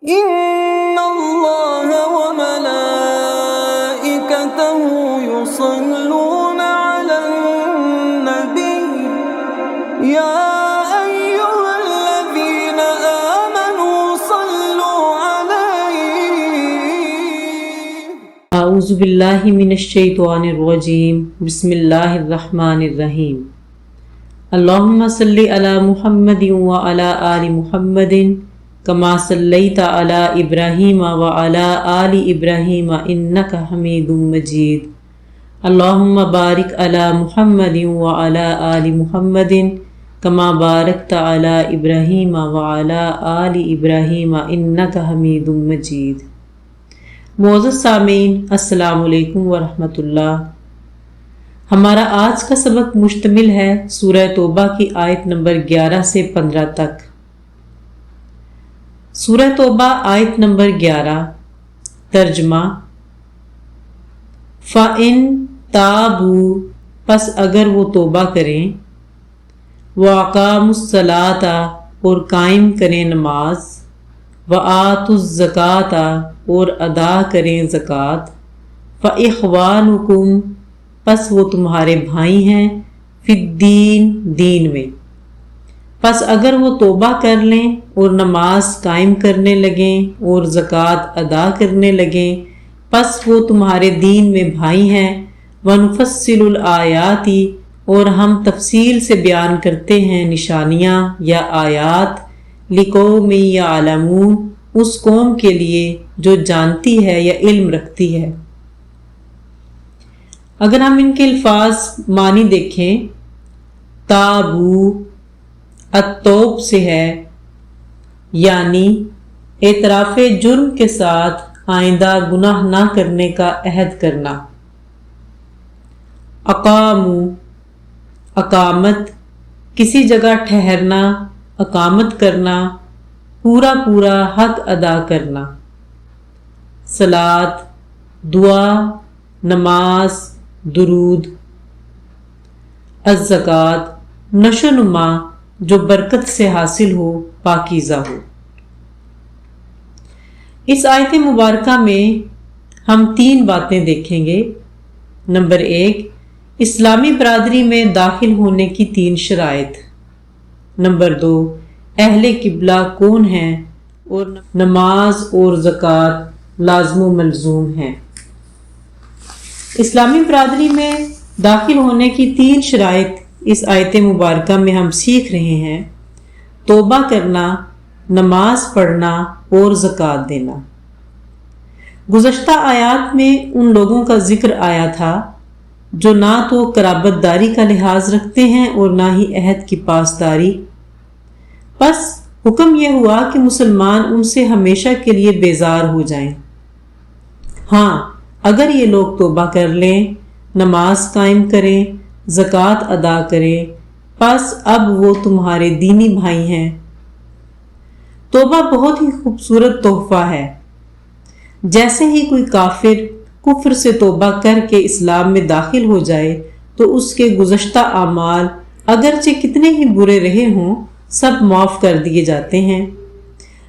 إن الله وملائكته يصلون على النبي يا أيها الذين آمنوا صلوا عليه اعوذ باللہ من الشیطان الرجیم بسم اللہ الرحمن الرحیم اللہم صلی علی محمد وعلی آل محمد کما صلیت علی ابراہیم وعلی آل ابراہیم انک حمید مجید اللہم بارک علی محمد وعلی آل محمد کما بارکت علی ابراہیم وعلی آل ابراہیم انک حمید مجید۔ معزز سامعین، السلام علیکم ورحمۃ اللہ۔ ہمارا آج کا سبق مشتمل ہے سورہ توبہ کی آیت نمبر 11 سے 15 تک۔ سورہ توبہ آیت نمبر 11، ترجمہ: فَإِن تَابُوا، پس اگر وہ توبہ کریں، وَأَقَامُوا الصَّلَاةَ، اور قائم کریں نماز، وَآتُوا الزَّکَاةَ، اور ادا کریں زکوٰۃ، فَإِخْوَانُکُم، پس وہ تمہارے بھائی ہیں، فی الدین، دین میں۔ پس اگر وہ توبہ کر لیں اور نماز قائم کرنے لگیں اور زکوٰۃ ادا کرنے لگیں، پس وہ تمہارے دین میں بھائی ہیں۔ وَنُفَصِّلُ الْآيَاتِ، اور ہم تفصیل سے بیان کرتے ہیں نشانیاں یا آیات، لِقَوْمٍ يَعْلَمُونَ، اس قوم کے لیے جو جانتی ہے یا علم رکھتی ہے۔ اگر ہم ان کے الفاظ معنی دیکھیں، تابو التوب سے ہے، یعنی اعتراف جرم کے ساتھ آئندہ گناہ نہ کرنے کا عہد کرنا۔ اقامو اقامت، کسی جگہ ٹھہرنا، اقامت کرنا، پورا پورا حق ادا کرنا۔ صلاۃ، دعا، نماز، درود۔ الزکوٰۃ، نشو و نما جو برکت سے حاصل ہو، پاکیزہ ہو۔ اس آیت مبارکہ میں ہم 3 باتیں دیکھیں گے۔ نمبر 1، اسلامی برادری میں داخل ہونے کی 3 شرائط۔ نمبر 2، اہل قبلہ کون ہیں، اور نماز اور زکوٰۃ لازم و ملزوم ہیں۔ اسلامی برادری میں داخل ہونے کی 3 شرائط اس آیت مبارکہ میں ہم سیکھ رہے ہیں: توبہ کرنا، نماز پڑھنا اور زکوٰۃ دینا۔ گزشتہ آیات میں ان لوگوں کا ذکر آیا تھا جو نہ تو قرابت داری کا لحاظ رکھتے ہیں اور نہ ہی عہد کی پاسداری۔ بس حکم یہ ہوا کہ مسلمان ان سے ہمیشہ کے لیے بیزار ہو جائیں۔ ہاں، اگر یہ لوگ توبہ کر لیں، نماز قائم کریں، زکوٰۃ ادا کریں، پس اب وہ تمہارے دینی بھائی ہیں۔ توبہ بہت ہی خوبصورت تحفہ ہے۔ جیسے ہی کوئی کافر کفر سے توبہ کر کے اسلام میں داخل ہو جائے تو اس کے گزشتہ اعمال اگرچہ کتنے ہی برے رہے ہوں، سب معاف کر دیے جاتے ہیں۔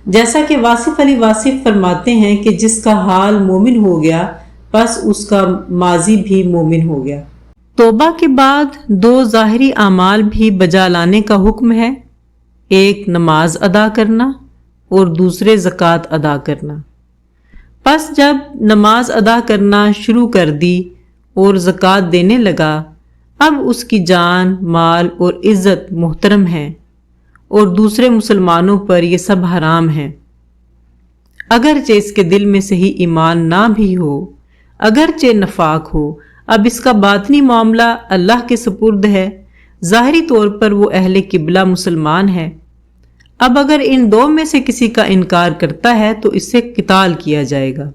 جیسا کہ واصف علی واصف فرماتے ہیں کہ جس کا حال مومن ہو گیا، پس اس کا ماضی بھی مومن ہو گیا۔ توبہ کے بعد 2 ظاہری اعمال بھی بجا لانے کا حکم ہے، ایک نماز ادا کرنا اور دوسرے زکوٰۃ ادا کرنا۔ پس جب نماز ادا کرنا شروع کر دی اور زکوٰۃ دینے لگا، اب اس کی جان، مال اور عزت محترم ہے، اور دوسرے مسلمانوں پر یہ سب حرام ہیں۔ اگرچہ اس کے دل میں صحیح ایمان نہ بھی ہو، اگرچہ نفاق ہو، اب اس کا باطنی معاملہ اللہ کے سپرد ہے۔ ظاہری طور پر وہ اہل قبلہ مسلمان ہے۔ اب اگر ان 2 میں سے کسی کا انکار کرتا ہے تو اس سے قتال کیا جائے گا،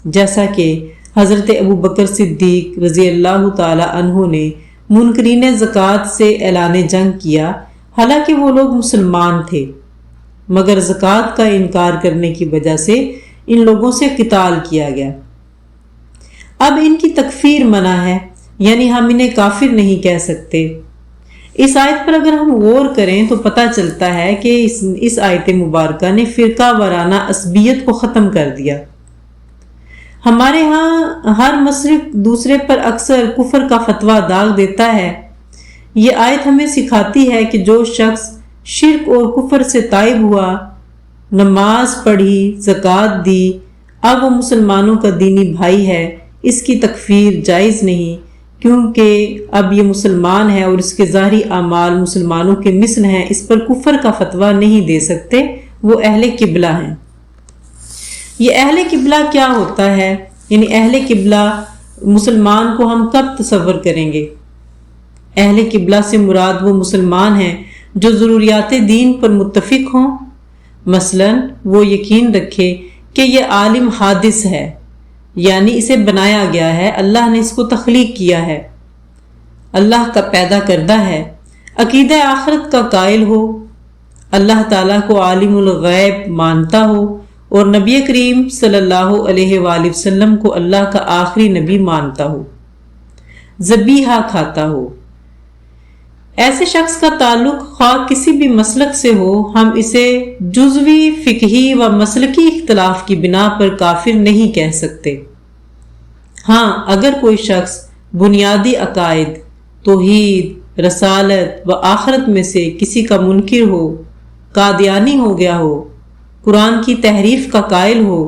جیسا کہ حضرت ابوبکر صدیق رضی اللہ تعالی عنہ نے منکرین زکوٰۃ سے اعلان جنگ کیا، حالانکہ وہ لوگ مسلمان تھے، مگر زکوٰۃ کا انکار کرنے کی وجہ سے ان لوگوں سے قتال کیا گیا۔ اب ان کی تکفیر منع ہے، یعنی ہم انہیں کافر نہیں کہہ سکتے۔ اس آیت پر اگر ہم غور کریں تو پتہ چلتا ہے کہ اس آیت مبارکہ نے فرقہ وارانہ عصبیت کو ختم کر دیا۔ ہمارے ہاں ہر مشرق دوسرے پر اکثر کفر کا فتویٰ داغ دیتا ہے۔ یہ آیت ہمیں سکھاتی ہے کہ جو شخص شرک اور کفر سے تائب ہوا، نماز پڑھی، زکوٰۃ دی، اب وہ مسلمانوں کا دینی بھائی ہے، اس کی تکفیر جائز نہیں، کیونکہ اب یہ مسلمان ہے اور اس کے ظاہری اعمال مسلمانوں کے مثل ہیں، اس پر کفر کا فتویٰ نہیں دے سکتے، وہ اہل قبلہ ہیں۔ یہ اہل قبلہ کیا ہوتا ہے؟ یعنی اہل قبلہ مسلمان کو ہم کب تصور کریں گے؟ اہل قبلہ سے مراد وہ مسلمان ہیں جو ضروریات دین پر متفق ہوں، مثلا وہ یقین رکھے کہ یہ عالم حادث ہے، یعنی اسے بنایا گیا ہے، اللہ نے اس کو تخلیق کیا ہے، اللہ کا پیدا کردہ ہے، عقیدہ آخرت کا قائل ہو، اللہ تعالیٰ کو عالم الغیب مانتا ہو اور نبی کریم صلی اللہ علیہ وآلہ وسلم کو اللہ کا آخری نبی مانتا ہو، ذبیحہ کھاتا ہو۔ ایسے شخص کا تعلق خواہ کسی بھی مسلک سے ہو، ہم اسے جزوی فقہی و مسلکی اختلاف کی بنا پر کافر نہیں کہہ سکتے۔ ہاں، اگر کوئی شخص بنیادی عقائد، توحید، رسالت و آخرت میں سے کسی کا منکر ہو، قادیانی ہو گیا ہو، قرآن کی تحریف کا قائل ہو،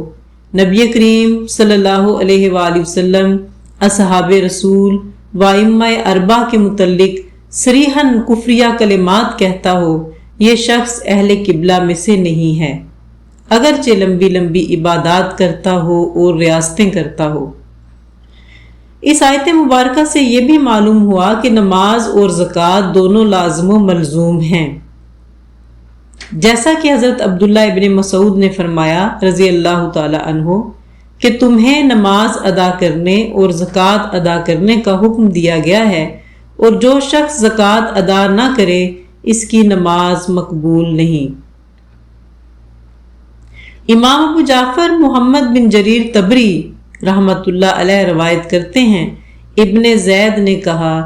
نبی کریم صلی اللہ علیہ وآلہ وسلم، اصحاب رسول و ائمہ اربعہ کے متعلق صریحاً کفریہ کلمات کہتا ہو، یہ شخص اہل قبلہ میں سے نہیں ہے، اگرچہ لمبی لمبی عبادات کرتا ہو اور ریاستیں کرتا ہو۔ اس آیت مبارکہ سے یہ بھی معلوم ہوا کہ نماز اور زکوٰۃ دونوں لازم و ملزوم ہیں، جیسا کہ حضرت عبداللہ ابن مسعود نے فرمایا رضی اللہ تعالی عنہ کہ تمہیں نماز ادا کرنے اور زکوٰۃ ادا کرنے کا حکم دیا گیا ہے، اور جو شخص زکوٰۃ ادا نہ کرے اس کی نماز مقبول نہیں۔ امام ابو جعفر محمد بن جریر طبری رحمۃ اللہ علیہ روایت کرتے ہیں، ابن زید نے کہا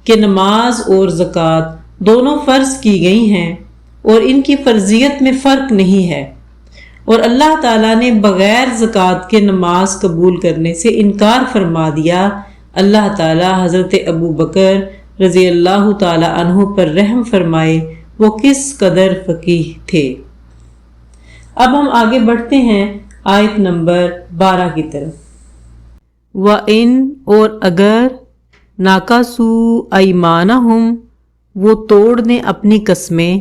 کہ نماز اور زکوٰۃ دونوں فرض کی گئی ہیں اور ان کی فرضیت میں فرق نہیں ہے، اور اللہ تعالیٰ نے بغیر زکوٰۃ کے نماز قبول کرنے سے انکار فرما دیا۔ اللہ تعالیٰ حضرت ابو بکر رضی اللہ تعالی عنہ پر رحم فرمائے، وہ کس قدر فقیہ تھے۔ اب ہم آگے بڑھتے ہیں آیت نمبر 12 کی طرف۔ وَإِن اور اگر نَقَصُوا أَيْمَانَهُمْ وہ توڑ دیں اپنی قسمیں،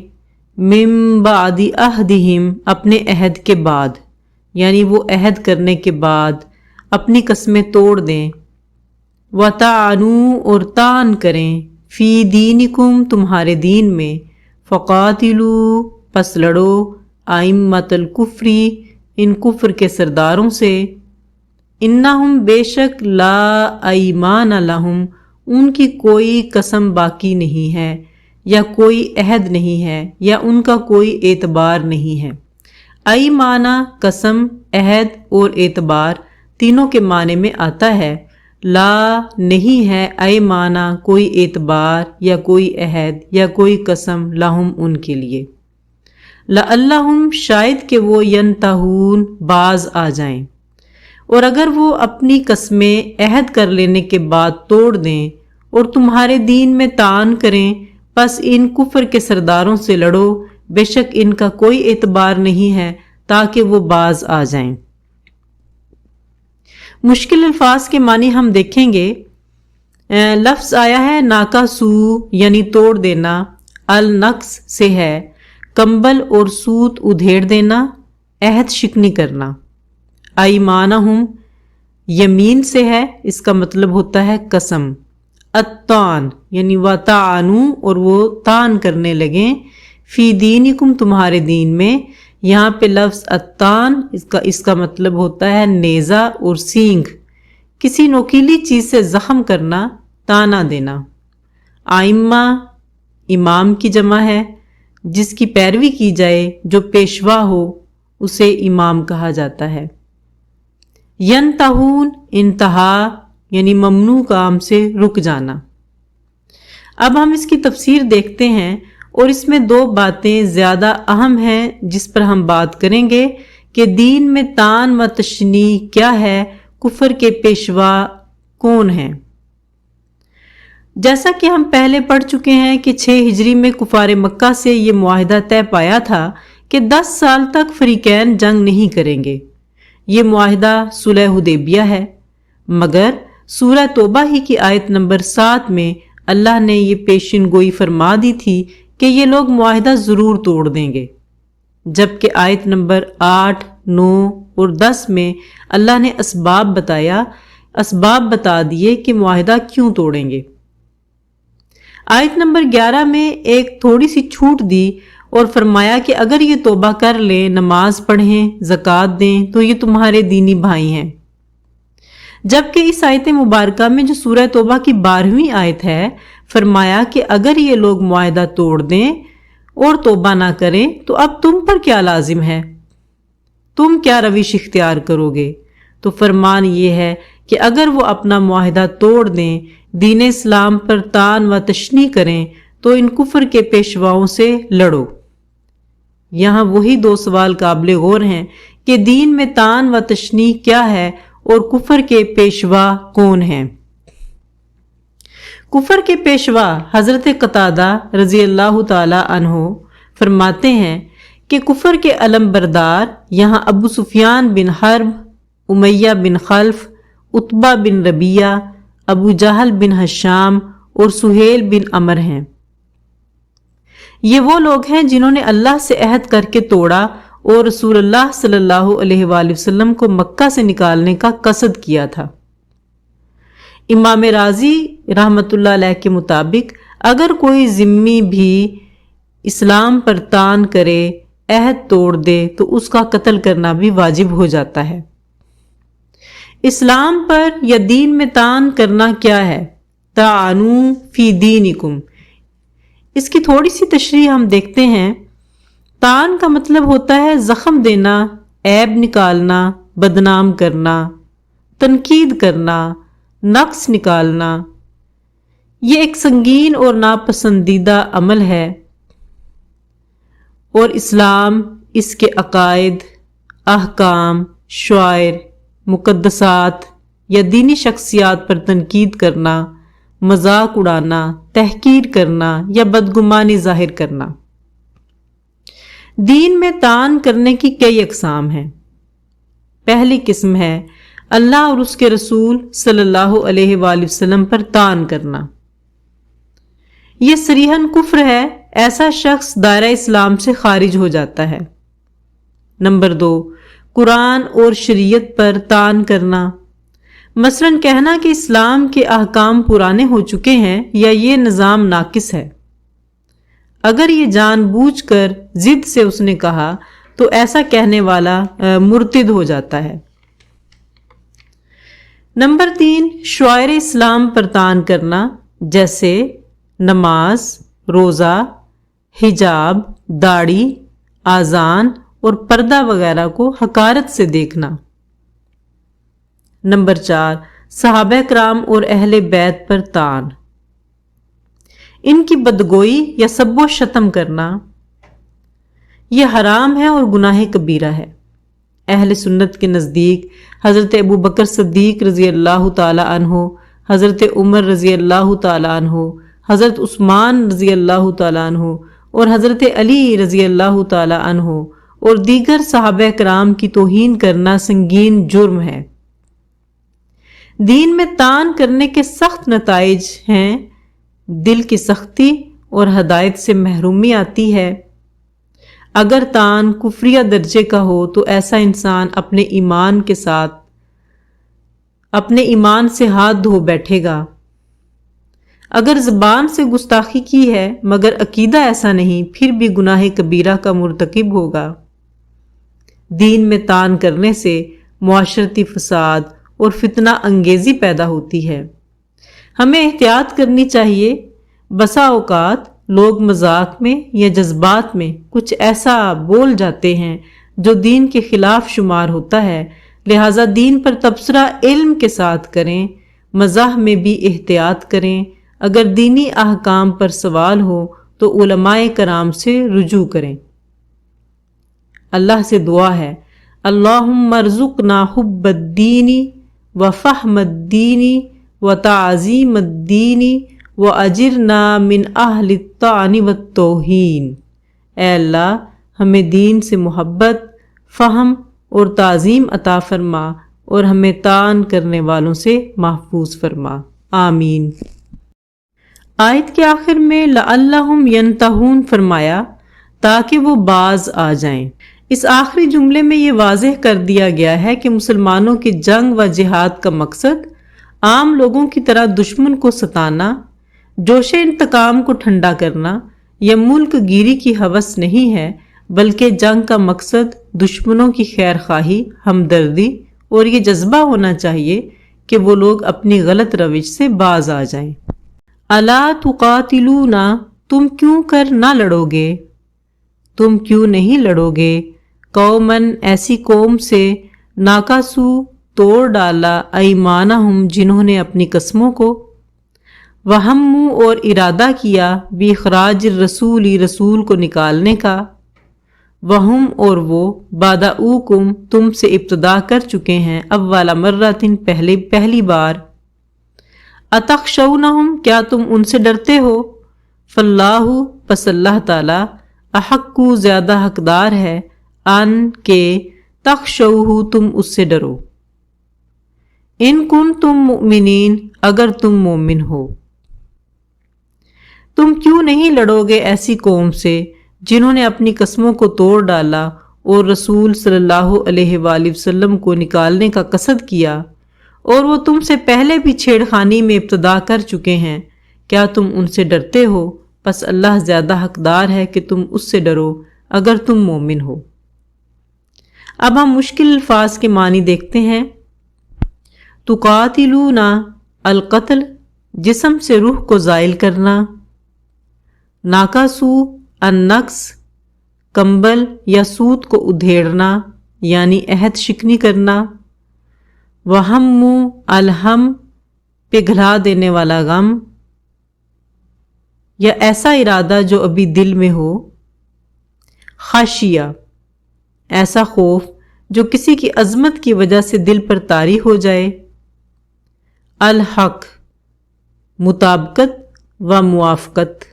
مِن بَعْدِ عَهْدِهِمْ اپنے عہد کے بعد، یعنی وہ عہد کرنے کے بعد اپنی قسمیں توڑ دیں، وَطَعَنُوا اور طعن کریں، فی دینکم تمہارے دین میں، فقاتلوا پس لڑو، ائمۃ الکفر ان کفر کے سرداروں سے، انہم بے شک لا ایمان لہم ان کی کوئی قسم باقی نہیں ہے، یا کوئی عہد نہیں ہے، یا ان کا کوئی اعتبار نہیں ہے۔ ایمانہ قسم، عہد اور اعتبار تینوں کے معنی میں آتا ہے۔ لا نہیں ہے ایمانہ کوئی اعتبار یا کوئی عہد یا کوئی قسم، لہم ان کے لیے، لعلہم شاید کہ وہ ینتہون باز آ جائیں، اور اگر وہ اپنی قسمیں عہد کر لینے کے بعد توڑ دیں اور تمہارے دین میں طعن کریں، پس ان کفر کے سرداروں سے لڑو، بے شک ان کا کوئی اعتبار نہیں ہے تاکہ وہ باز آ جائیں۔ مشکل الفاظ کے معنی ہم دیکھیں گے۔ لفظ آیا ہے ناقصو یعنی توڑ دینا، النقص سے ہے، کمبل اور سوت ادھیڑ دینا، عہد شکنی کرنا۔ ایمانہم یمین سے ہے، اس کا مطلب ہوتا ہے قسم۔ الطعن یعنی وطعنوا اور وہ طعن کرنے لگیں، فی دینکم تمہارے دین میں، یہاں پہ لفظ الطعن اس کا مطلب ہوتا ہے نیزہ اور سینگ، کسی نوکیلی چیز سے زخم کرنا، تانا دینا۔ ائمہ امام کی جمع ہے، جس کی پیروی کی جائے، جو پیشوا ہو اسے امام کہا جاتا ہے۔ ینتہون انتہا یعنی ممنوع کام سے رک جانا۔ اب ہم اس کی تفسیر دیکھتے ہیں اور اس میں دو باتیں زیادہ اہم ہیں جس پر ہم بات کریں گے کہ دین میں طعن و تشنیع کیا ہے، کفر کے پیشوا کون ہیں۔ جیسا کہ ہم پہلے پڑھ چکے ہیں کہ 6 ہجری میں کفار مکہ سے یہ معاہدہ طے پایا تھا کہ 10 سال تک فریقین جنگ نہیں کریں گے۔ یہ معاہدہ صلح حدیبیہ ہے، مگر سورہ توبہ ہی کی آیت نمبر 7 میں اللہ نے یہ پیشن گوئی فرما دی تھی کہ یہ لوگ معاہدہ ضرور توڑ دیں گے، جبکہ آیت نمبر 8، 9 اور 10 میں اللہ نے اسباب بتا دیے کہ معاہدہ کیوں توڑیں گے۔ آیت نمبر 11 میں ایک تھوڑی سی چھوٹ دی اور فرمایا کہ اگر یہ توبہ کر لیں، نماز پڑھیں، زکوٰۃ دیں تو یہ تمہارے دینی بھائی ہیں، جبکہ اس آیت مبارکہ میں جو سورہ توبہ کی 12ویں آیت ہے، فرمایا کہ اگر یہ لوگ معاہدہ توڑ دیں اور توبہ نہ کریں تو اب تم پر کیا لازم ہے، تم کیا روش اختیار کرو گے؟ تو فرمان یہ ہے کہ اگر وہ اپنا معاہدہ توڑ دیں، دین اسلام پر طعن و تشنیع کریں تو ان کفر کے پیشواؤں سے لڑو۔ یہاں وہی 2 سوال قابل غور ہیں کہ دین میں طعن و تشنیع کیا ہے اور کفر کے پیشوا کون ہیں۔ کفر کے پیشوا حضرت قتادہ رضی اللہ تعالی عنہ فرماتے ہیں کہ کفر کے علم بردار یہاں ابو سفیان بن حرب، امیہ بن خلف، عتبہ بن ربیعہ، ابو جہل بن ہشام اور سہیل بن عمر ہیں۔ یہ وہ لوگ ہیں جنہوں نے اللہ سے عہد کر کے توڑا اور رسول اللہ صلی اللہ علیہ وآلہ وسلم کو مکہ سے نکالنے کا قصد کیا تھا۔ امام رازی رحمۃ اللہ علیہ کے مطابق اگر کوئی ذمی بھی اسلام پر طعن کرے، عہد توڑ دے تو اس کا قتل کرنا بھی واجب ہو جاتا ہے۔ اسلام پر یا دین میں طعن کرنا کیا ہے؟ طعنوا فی دینکم، اس کی تھوڑی سی تشریح ہم دیکھتے ہیں۔ طعن کا مطلب ہوتا ہے زخم دینا، عیب نکالنا، بدنام کرنا، تنقید کرنا، نقص نکالنا۔ یہ ایک سنگین اور ناپسندیدہ عمل ہے اور اسلام اس کے عقائد، احکام، شعائر، مقدسات یا دینی شخصیات پر تنقید کرنا، مذاق اڑانا، تحقیر کرنا یا بدگمانی ظاہر کرنا۔ دین میں طعن کرنے کی کئی اقسام ہیں۔ پہلی قسم ہے اللہ اور اس کے رسول صلی اللہ علیہ وآلہ وسلم پر طعن کرنا۔ یہ صریحاً کفر ہے، ایسا شخص دائرہ اسلام سے خارج ہو جاتا ہے۔ نمبر 2، قرآن اور شریعت پر طعن کرنا، مثلاً کہنا کہ اسلام کے احکام پرانے ہو چکے ہیں یا یہ نظام ناقص ہے۔ اگر یہ جان بوجھ کر ضد سے اس نے کہا تو ایسا کہنے والا مرتد ہو جاتا ہے۔ نمبر 3، شعائر اسلام پر طعن کرنا، جیسے نماز، روزہ، حجاب، داڑھی، اذان اور پردہ وغیرہ کو حقارت سے دیکھنا۔ نمبر 4، صحابہ کرام اور اہل بیت پر طعن، ان کی بدگوئی یا سب و شتم کرنا۔ یہ حرام ہے اور گناہ کبیرہ ہے۔ اہل سنت کے نزدیک حضرت ابو بکر صدیق رضی اللہ تعالی عنہ، حضرت عمر رضی اللہ تعالی عنہ، حضرت عثمان رضی اللہ تعالی عنہ اور حضرت علی رضی اللہ تعالی عنہ اور دیگر صحابہ کرام کی توہین کرنا سنگین جرم ہے۔ دین میں طعن کرنے کے سخت نتائج ہیں، دل کی سختی اور ہدایت سے محرومی آتی ہے۔ اگر طعن کفریہ درجے کا ہو تو ایسا انسان اپنے ایمان سے ہاتھ دھو بیٹھے گا۔ اگر زبان سے گستاخی کی ہے مگر عقیدہ ایسا نہیں، پھر بھی گناہ کبیرہ کا مرتکب ہوگا۔ دین میں طعن کرنے سے معاشرتی فساد اور فتنہ انگیزی پیدا ہوتی ہے۔ ہمیں احتیاط کرنی چاہیے، بسا اوقات لوگ مذاق میں یا جذبات میں کچھ ایسا بول جاتے ہیں جو دین کے خلاف شمار ہوتا ہے، لہٰذا دین پر تبصرہ علم کے ساتھ کریں، مزاح میں بھی احتیاط کریں، اگر دینی احکام پر سوال ہو تو علماء کرام سے رجوع کریں۔ اللہ سے دعا ہے، اللہم ارزقنا حب الدین وفہم الدین وتعظیم الدین واجرنا من اہل الطعن والتوہین۔ اے اللہ ہمیں دین سے محبت، فہم اور تعظیم عطا فرما اور ہمیں طعن کرنے والوں سے محفوظ فرما، آمین۔ آیت کے آخر میں لعلہم ینتہون فرمایا تاکہ وہ باز آ جائیں۔ اس آخری جملے میں یہ واضح کر دیا گیا ہے کہ مسلمانوں کی جنگ و جہاد کا مقصد عام لوگوں کی طرح دشمن کو ستانا، جوش انتقام کو ٹھنڈا کرنا یا ملک گیری کی ہوس نہیں ہے، بلکہ جنگ کا مقصد دشمنوں کی خیر خواہی، ہمدردی اور یہ جذبہ ہونا چاہیے کہ وہ لوگ اپنی غلط روش سے باز آ جائیں۔ الا تقاتلون، تم کیوں کر نہ لڑو گے، تم کیوں نہیں لڑو گے، قومن ایسی قوم سے ناکاسو توڑ ڈالا، ایمانہم جنہوں نے اپنی قسموں کو، وہموا اور ارادہ کیا، باخراج الرسول رسول کو نکالنے کا، وہم اور وہ بادؤکم تم سے ابتدا کر چکے ہیں، اول مرۃ پہلی بار، اتخشونہم کیا تم ان سے ڈرتے ہو، فاللہ پس اللہ تعالی احق زیادہ حقدار ہے، ان کے تخشوہ تم اس سے ڈرو، ان کنتم مؤمنین اگر تم مومن ہو۔ تم کیوں نہیں لڑو گے ایسی قوم سے جنہوں نے اپنی قسموں کو توڑ ڈالا اور رسول صلی اللہ علیہ وآلہ وسلم کو نکالنے کا قصد کیا، اور وہ تم سے پہلے بھی چھیڑ خانی میں ابتدا کر چکے ہیں، کیا تم ان سے ڈرتے ہو؟ پس اللہ زیادہ حقدار ہے کہ تم اس سے ڈرو اگر تم مومن ہو۔ اب ہم مشکل الفاظ کے معنی دیکھتے ہیں۔ تقاتلون القتل، جسم سے روح کو زائل کرنا، ناکاسو النقص، کمبل یا سوت کو ادھیڑنا یعنی عہد شکنی کرنا، وہمو الہم، پگھلا دینے والا غم یا ایسا ارادہ جو ابھی دل میں ہو، خاشیہ، ایسا خوف جو کسی کی عظمت کی وجہ سے دل پر طاری ہو جائے، الحق، مطابقت و موافقت،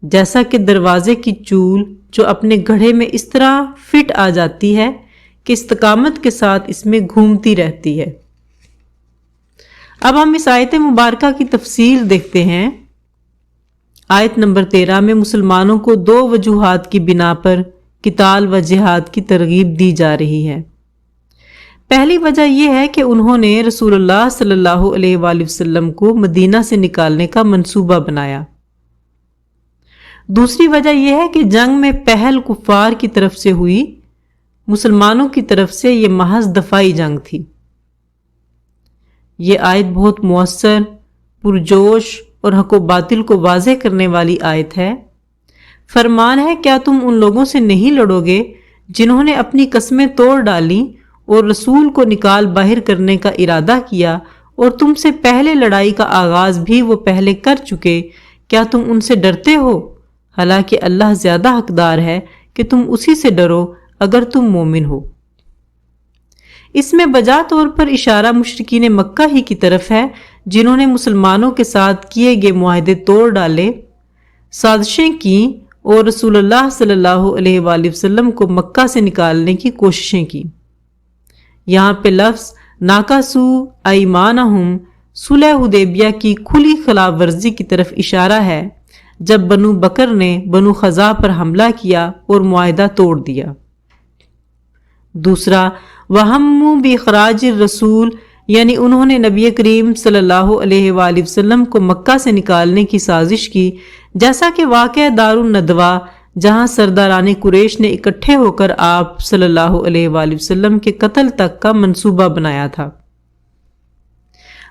جیسا کہ دروازے کی چول جو اپنے گڑھے میں اس طرح فٹ آ جاتی ہے کہ استقامت کے ساتھ اس میں گھومتی رہتی ہے۔ اب ہم اس آیت مبارکہ کی تفصیل دیکھتے ہیں۔ آیت نمبر 13 میں مسلمانوں کو 2 وجوہات کی بنا پر قتال و جہاد کی ترغیب دی جا رہی ہے۔ پہلی وجہ یہ ہے کہ انہوں نے رسول اللہ صلی اللہ علیہ وآلہ وسلم کو مدینہ سے نکالنے کا منصوبہ بنایا۔ دوسری وجہ یہ ہے کہ جنگ میں پہل کفار کی طرف سے ہوئی، مسلمانوں کی طرف سے یہ محض دفاعی جنگ تھی۔ یہ آیت بہت مؤثر، پرجوش اور حق و باطل کو واضح کرنے والی آیت ہے۔ فرمان ہے کیا تم ان لوگوں سے نہیں لڑو گے جنہوں نے اپنی قسمیں توڑ ڈالیں اور رسول کو نکال باہر کرنے کا ارادہ کیا، اور تم سے پہلے لڑائی کا آغاز بھی وہ پہلے کر چکے، کیا تم ان سے ڈرتے ہو؟ حالانکہ اللہ زیادہ حقدار ہے کہ تم اسی سے ڈرو اگر تم مومن ہو۔ اس میں بجا طور پر اشارہ مشرکین مکہ ہی کی طرف ہے جنہوں نے مسلمانوں کے ساتھ کیے گئے معاہدے توڑ ڈالے، سازشیں کیں اور رسول اللہ صلی اللہ علیہ وآلہ وسلم کو مکہ سے نکالنے کی کوششیں کی۔ یہاں پہ لفظ ناکاسو ایمانہم صلح حدیبیہ کی کھلی خلاف ورزی کی طرف اشارہ ہے، جب بنو بکر نے بنو خزاع پر حملہ کیا اور معاہدہ توڑ دیا۔ دوسرا، وہموا باخراج الرسول، یعنی انہوں نے نبی کریم صلی اللہ علیہ وآلہ وسلم کو مکہ سے نکالنے کی سازش کی، جیسا کہ واقعہ دار الندوہ جہاں سرداران قریش نے اکٹھے ہو کر آپ صلی اللہ علیہ وآلہ وسلم کے قتل تک کا منصوبہ بنایا تھا۔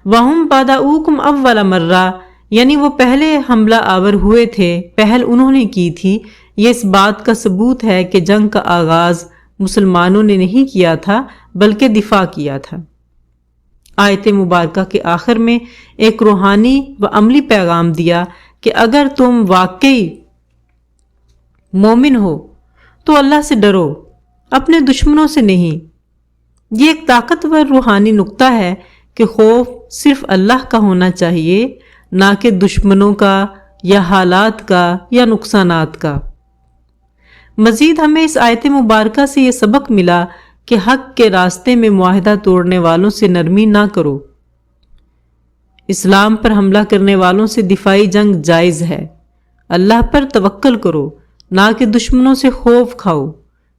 وَهُمْ بَادَؤُوكُمْ أَوَّلَ مَرَّةٍ، یعنی وہ پہلے حملہ آور ہوئے تھے، پہل انہوں نے کی تھی۔ یہ اس بات کا ثبوت ہے کہ جنگ کا آغاز مسلمانوں نے نہیں کیا تھا بلکہ دفاع کیا تھا۔ آیت مبارکہ کے آخر میں ایک روحانی و عملی پیغام دیا کہ اگر تم واقعی مومن ہو تو اللہ سے ڈرو، اپنے دشمنوں سے نہیں۔ یہ ایک طاقتور روحانی نقطہ ہے کہ خوف صرف اللہ کا ہونا چاہیے، نہ کہ دشمنوں کا یا حالات کا یا نقصانات کا۔ مزید ہمیں اس آیت مبارکہ سے یہ سبق ملا کہ حق کے راستے میں معاہدہ توڑنے والوں سے نرمی نہ کرو۔ اسلام پر حملہ کرنے والوں سے دفاعی جنگ جائز ہے۔ اللہ پر توکل کرو، نہ کہ دشمنوں سے خوف کھاؤ۔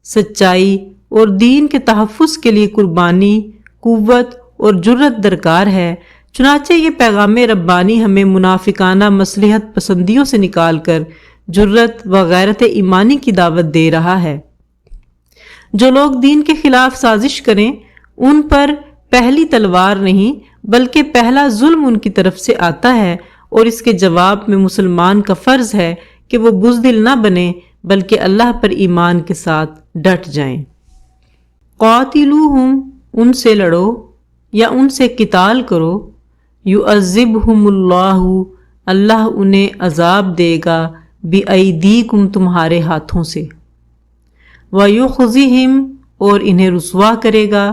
سچائی اور دین کے تحفظ کے لیے قربانی، قوت اور جرت درکار ہے۔ چنانچہ یہ پیغام ربانی ہمیں منافقانہ مصلحت پسندیوں سے نکال کر جرت و غیرت ایمانی کی دعوت دے رہا ہے۔ جو لوگ دین کے خلاف سازش کریں ان پر پہلی تلوار نہیں بلکہ پہلا ظلم ان کی طرف سے آتا ہے، اور اس کے جواب میں مسلمان کا فرض ہے کہ وہ بزدل نہ بنے بلکہ اللہ پر ایمان کے ساتھ ڈٹ جائیں۔ قاتلوہم، ان سے لڑو یا ان سے قتال کرو، یعذبہم اللہ، اللہ انہیں عذاب دے گا، بِأَيْدِيكُمْ، تمہارے ہاتھوں سے، وَيُخْزِهِمْ، اور انہیں رسوا کرے گا،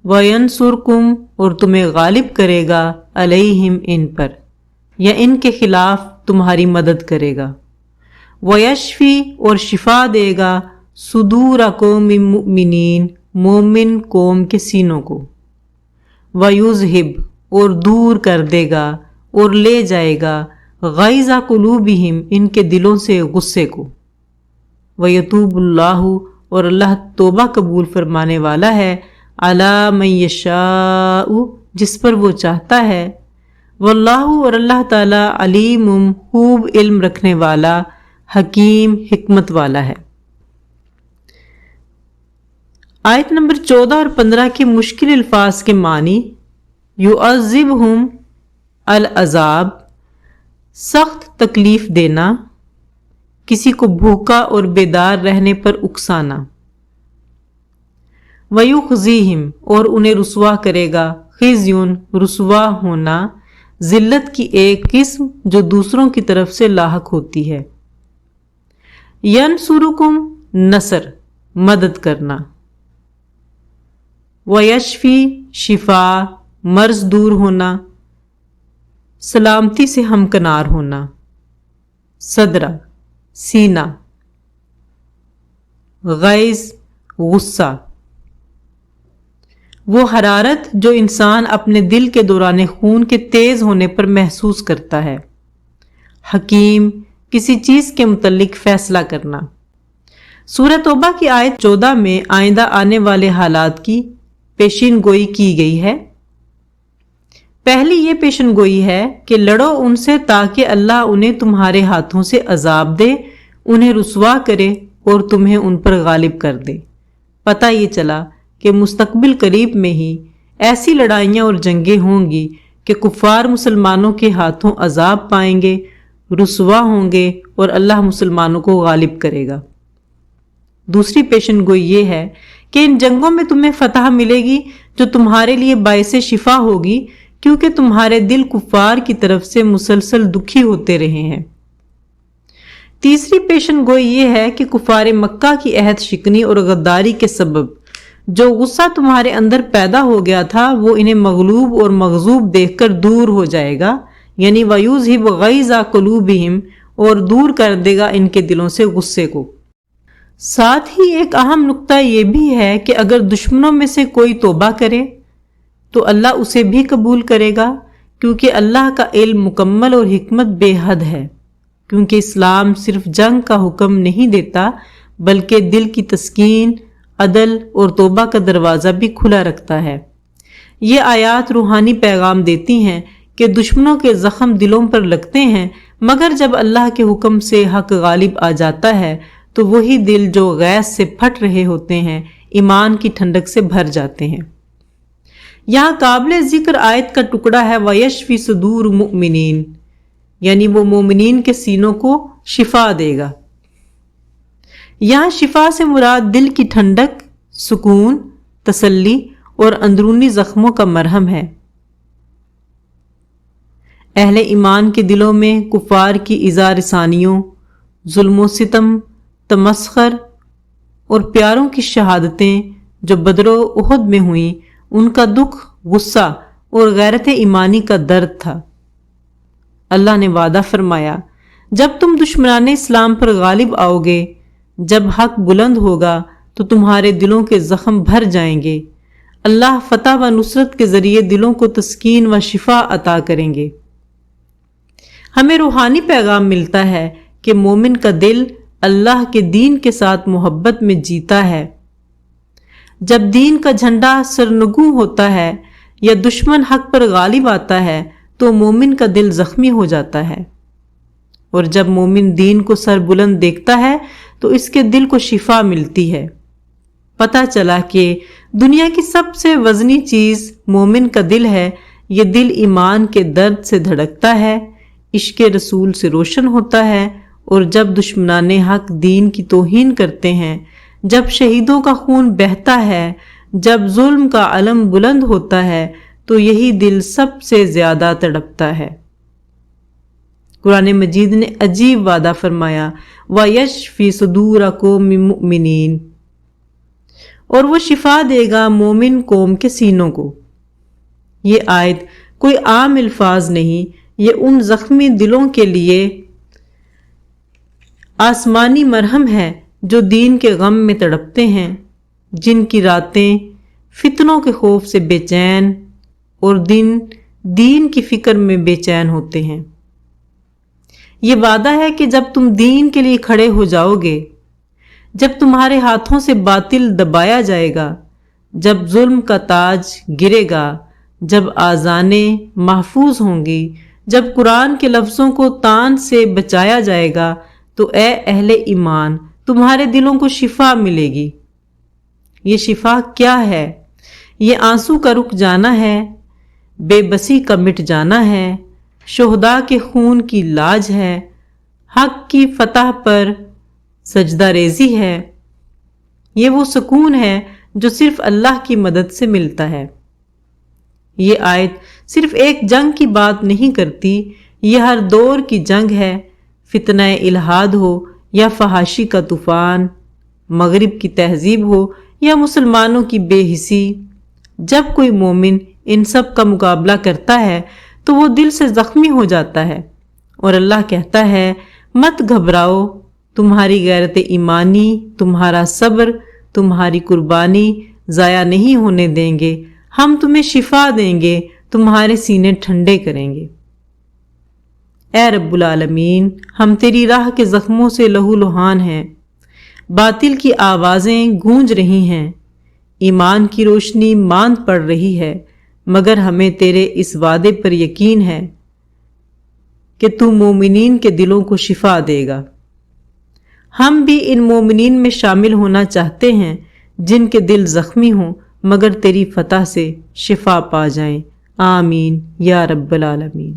وَيَنْصُرْكُمْ، اور تمہیں غالب کرے گا، علیہم، ان پر، یا ان کے خلاف تمہاری مدد کرے گا، وَيَشْفِي، اور شفا دے گا، صُدُورَ قَوْمٍ مُؤْمِنِينَ، مومن قوم کے سینوں کو، وَيُذْهِبْ، اور دور کر دے گا اور لے جائے گا، غیظ قلوبہم، ان کے دلوں سے غصے کو، وَيَتُوبُ اللَّهُ، اور اللہ توبہ قبول فرمانے والا ہے، عَلَى مَن يَشَاءُ، جس پر وہ چاہتا ہے، واللہ، اور اللہ تعالی، علیم، خوب علم رکھنے والا، حکیم، حکمت والا ہے۔ آیت نمبر 14 اور 15 کے مشکل الفاظ کے معنی: یعذبہم، العذاب، سخت تکلیف دینا، کسی کو بھوکا اور بیدار رہنے پر اکسانا، ویخزیہم، اور انہیں رسوا کرے گا، خزیون، رسوا ہونا، ذلت کی ایک قسم جو دوسروں کی طرف سے لاحق ہوتی ہے، ینصرکم، نصر، مدد کرنا، ویشفی، شفا، مرض دور ہونا، سلامتی سے ہمکنار ہونا، صدرہ، سینہ، غیظ، غصہ، وہ حرارت جو انسان اپنے دل کے دوران خون کے تیز ہونے پر محسوس کرتا ہے، حکیم، کسی چیز کے متعلق فیصلہ کرنا۔ سورہ توبہ کی آیت 14 میں آئندہ آنے والے حالات کی پیشین گوئی کی گئی ہے۔ پہلی یہ پیشن گوئی ہے کہ لڑو ان سے تاکہ اللہ انہیں تمہارے ہاتھوں سے عذاب دے، انہیں رسوا کرے اور تمہیں ان پر غالب کر دے۔ پتہ یہ چلا کہ مستقبل قریب میں ہی ایسی لڑائیاں اور جنگیں ہوں گی کہ کفار مسلمانوں کے ہاتھوں عذاب پائیں گے، رسوا ہوں گے اور اللہ مسلمانوں کو غالب کرے گا۔ دوسری پیشن گوئی یہ ہے کہ ان جنگوں میں تمہیں فتح ملے گی جو تمہارے لیے باعث شفا ہوگی، کیونکہ تمہارے دل کفار کی طرف سے مسلسل دکھی ہوتے رہے ہیں۔ تیسری پیشن گوئی یہ ہے کہ کفار مکہ کی عہد شکنی اور غداری کے سبب جو غصہ تمہارے اندر پیدا ہو گیا تھا وہ انہیں مغلوب اور مغضوب دیکھ کر دور ہو جائے گا، یعنی وَيُذْهِبْ غَيْظَ قُلُوبِهِمْ، اور دور کر دے گا ان کے دلوں سے غصے کو۔ ساتھ ہی ایک اہم نقطہ یہ بھی ہے کہ اگر دشمنوں میں سے کوئی توبہ کرے تو اللہ اسے بھی قبول کرے گا، کیونکہ اللہ کا علم مکمل اور حکمت بے حد ہے، کیونکہ اسلام صرف جنگ کا حکم نہیں دیتا بلکہ دل کی تسکین، عدل اور توبہ کا دروازہ بھی کھلا رکھتا ہے۔ یہ آیات روحانی پیغام دیتی ہیں کہ دشمنوں کے زخم دلوں پر لگتے ہیں، مگر جب اللہ کے حکم سے حق غالب آ جاتا ہے تو وہی دل جو غیظ سے پھٹ رہے ہوتے ہیں ایمان کی ٹھنڈک سے بھر جاتے ہیں۔ یہاں قابل ذکر آیت کا ٹکڑا ہے وَيَشْفِي صُدُورُ مُؤْمِنِينَ، یعنی وہ مومنین کے سینوں کو شفا دے گا۔ یہاں شفا سے مراد دل کی ٹھنڈک، سکون، تسلی اور اندرونی زخموں کا مرہم ہے۔ اہل ایمان کے دلوں میں کفار کی ایذا رسانیوں، ظلم و ستم، تمسخر اور پیاروں کی شہادتیں جو بدر و احد میں ہوئیں، ان کا دکھ، غصہ اور غیرت ایمانی کا درد تھا۔ اللہ نے وعدہ فرمایا، جب تم دشمنان اسلام پر غالب آؤ گے، جب حق بلند ہوگا تو تمہارے دلوں کے زخم بھر جائیں گے۔ اللہ فتح و نصرت کے ذریعے دلوں کو تسکین و شفا عطا کریں گے۔ ہمیں روحانی پیغام ملتا ہے کہ مومن کا دل اللہ کے دین کے ساتھ محبت میں جیتا ہے۔ جب دین کا جھنڈا سرنگوں ہوتا ہے یا دشمن حق پر غالب آتا ہے تو مومن کا دل زخمی ہو جاتا ہے، اور جب مومن دین کو سر بلند دیکھتا ہے تو اس کے دل کو شفا ملتی ہے۔ پتہ چلا کہ دنیا کی سب سے وزنی چیز مومن کا دل ہے۔ یہ دل ایمان کے درد سے دھڑکتا ہے، عشق رسول سے روشن ہوتا ہے، اور جب دشمنان حق دین کی توہین کرتے ہیں، جب شہیدوں کا خون بہتا ہے، جب ظلم کا علم بلند ہوتا ہے، تو یہی دل سب سے زیادہ تڑپتا ہے۔ قرآن مجید نے عجیب وعدہ فرمایا، وَيَشْفِي صُدُورَ قَوْمٍ مُؤْمِنِينَ، اور وہ شفا دے گا مومن قوم کے سینوں کو۔ یہ آیت کوئی عام الفاظ نہیں، یہ ان زخمی دلوں کے لیے آسمانی مرہم ہے جو دین کے غم میں تڑپتے ہیں، جن کی راتیں فتنوں کے خوف سے بے چین اور دن دین کی فکر میں بے چین ہوتے ہیں۔ یہ وعدہ ہے کہ جب تم دین کے لیے کھڑے ہو جاؤ گے، جب تمہارے ہاتھوں سے باطل دبایا جائے گا، جب ظلم کا تاج گرے گا، جب آذانیں محفوظ ہوں گی، جب قرآن کے لفظوں کو تان سے بچایا جائے گا، تو اے اہل ایمان، تمہارے دلوں کو شفا ملے گی۔ یہ شفا کیا ہے؟ یہ آنسو کا رک جانا ہے، بے بسی کا مٹ جانا ہے، شہداء کے خون کی لاج ہے، حق کی فتح پر سجدہ ریزی ہے۔ یہ وہ سکون ہے جو صرف اللہ کی مدد سے ملتا ہے۔ یہ آیت صرف ایک جنگ کی بات نہیں کرتی، یہ ہر دور کی جنگ ہے، فتنہ الہاد ہو یا فحاشی کا طوفان، مغرب کی تہذیب ہو یا مسلمانوں کی بے حسی۔ جب کوئی مومن ان سب کا مقابلہ کرتا ہے تو وہ دل سے زخمی ہو جاتا ہے، اور اللہ کہتا ہے، مت گھبراؤ، تمہاری غیرت ایمانی، تمہارا صبر، تمہاری قربانی ضائع نہیں ہونے دیں گے، ہم تمہیں شفا دیں گے، تمہارے سینے ٹھنڈے کریں گے۔ اے رب العالمین، ہم تیری راہ کے زخموں سے لہو لہان ہیں، باطل کی آوازیں گونج رہی ہیں، ایمان کی روشنی ماند پڑ رہی ہے، مگر ہمیں تیرے اس وعدے پر یقین ہے کہ تو مومنین کے دلوں کو شفا دے گا۔ ہم بھی ان مومنین میں شامل ہونا چاہتے ہیں جن کے دل زخمی ہوں مگر تیری فتح سے شفا پا جائیں۔ آمین یا رب العالمین۔